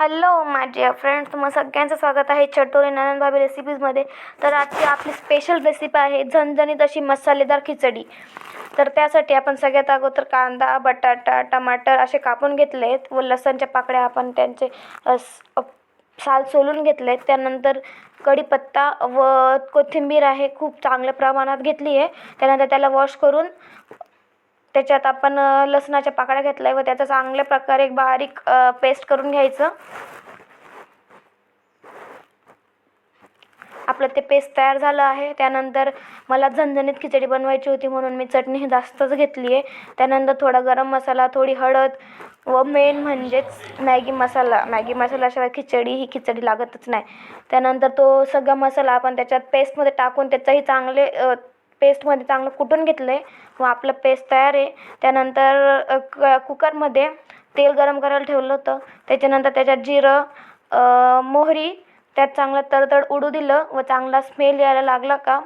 Hello माझे friends, तुम्हा सगळ्यांचं स्वागत आहे चटोरे नंदन भाभी रेसिपीजमध्ये. तर आजची आपली स्पेशल रेसिपी आहे झणझणीत अशी मसालेदार खिचडी. तर त्यासाठी आपण सगळ्यात अगोदर कांदा, बटाटा, टमाटर असे कापून घेतलेत व लसणच्या पाकळ्या आपण त्यांचे साल सोलून घेतलेत. त्यानंतर कढीपत्ता व कोथिंबीर आहे खूप चांगल्या प्रमाणात घेतली आहे. त्यानंतर त्याला वॉश करून त्याच्यात आपण लसणाच्या पाकळ्या घेतल्या व त्याचा चांगल्या प्रकारे एक बारीक पेस्ट करून घ्यायचं. आपलं ते पेस्ट तयार झालं आहे. त्यानंतर मला झणझणीत खिचडी बनवायची होती म्हणून मी चटणी जास्तच घेतली आहे. त्यानंतर थोडा गरम मसाला, थोडी हळद व मेन म्हणजेच मॅगी मसाल्याशिवाय ही खिचडी लागतच नाही. त्यानंतर तो सगळा मसाला आपण त्याच्यात पेस्टमध्ये टाकून त्याचाही पेस्टमध्ये चांगलं कुटून घेतलं आहे व आपलं पेस्ट तयार आहे. त्यानंतर कुकरमध्ये तेल गरम करायला ठेवलं होतं. त्याच्यानंतर त्याच्यात जिरं, मोहरी त्यात चांगलं तडतड उडू दिलं व चांगला स्मेल यायला लागला का,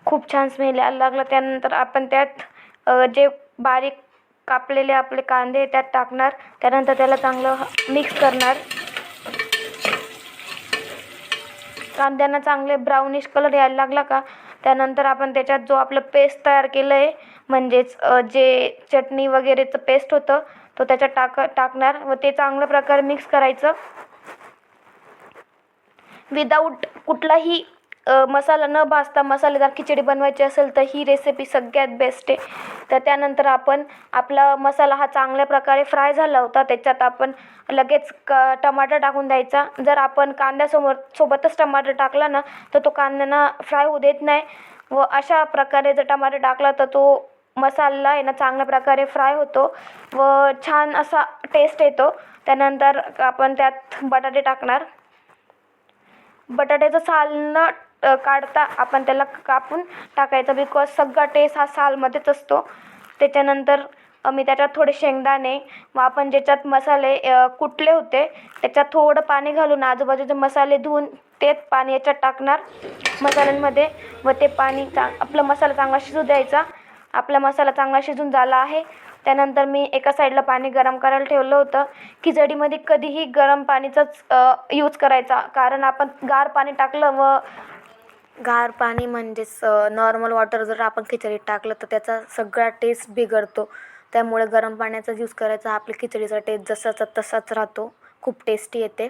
खूप छान स्मेल यायला लागला. त्यानंतर आपण त्यात जे बारीक कापलेले आपले कांदे त्यात टाकणार. त्यानंतर त्याला चांगलं मिक्स करणार. कांद्यांना चांगले ब्राउनिश कलर यायला लागला का, त्यानंतर आपण त्याच्यात जो आपलं पेस्ट तयार केलं आहे म्हणजेच जे चटणी वगैरेचं पेस्ट होतं तो त्याच्यात टाकणार व ते चांगल्या प्रकारे मिक्स करायचं. विदाऊट कुठलाही मसाला न भाजता मसालेदार खिचडी बनवायची असेल तर ही रेसिपी सगळ्यात बेस्ट आहे. तर त्यानंतर आपण आपला मसाला हा चांगल्या प्रकारे फ्राय झाला होता. त्याच्यात आपण लगेच टमाटर टाकून द्यायचा. जर आपण सोबतच टमाटर टाकला ना तर तो कांद्यांना फ्राय होऊ देत नाही व अशा प्रकारे जर टमाटर टाकला तर तो मसाला आहे ना चांगल्या प्रकारे फ्राय होतो व छान असा टेस्ट येतो. त्यानंतर आपण त्यात बटाटे टाकणार. बटाट्याचं साल न काढता आपण त्याला कापून टाकायचं, बिकॉज सगळा टेस्ट हा सालमध्येच असतो. त्याच्यानंतर मी त्याच्यात थोडे शेंगदाणे व आपण ज्याच्यात मसाले कुटले होते त्याच्यात थोडं पाणी घालून आजूबाजूचे मसाले धुवून ते पाणी याच्यात टाकणार मसाल्यांमध्ये व ते पाणी आपला मसाला चांगला शिजू द्यायचा. आपला मसाला चांगला शिजून झाला आहे. त्यानंतर मी एका साईडला पाणी गरम करायला ठेवलं होतं. खिचडीमध्ये कधीही गरम पाणीचाच यूज करायचा, कारण आपण गार पाणी टाकलं व गार पाणी म्हणजेच नॉर्मल वॉटर जर आपण खिचडीत टाकलं तर त्याचा सगळा टेस्ट बिघडतो. त्यामुळे गरम पाण्याचाच यूज करायचा. आपल्या खिचडीचा टेस्ट जसाचा तसाच राहतो, खूप टेस्टी येते.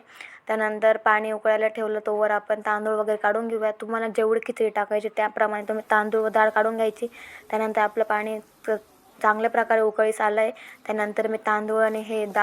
त्यानंतर पाणी उकळायला ठेवलं तोवर आपण तांदूळ वगैरे काढून घेऊया. तुम्हाला जेवढी खिचडी टाकायची त्याप्रमाणे तुम्ही तांदूळ व डाळ काढून घ्यायची. त्यानंतर आपलं पाणी चांगल्या प्रकारे उकळीस आलं आहे. त्यानंतर मी तांदूळ आणि हे डाळ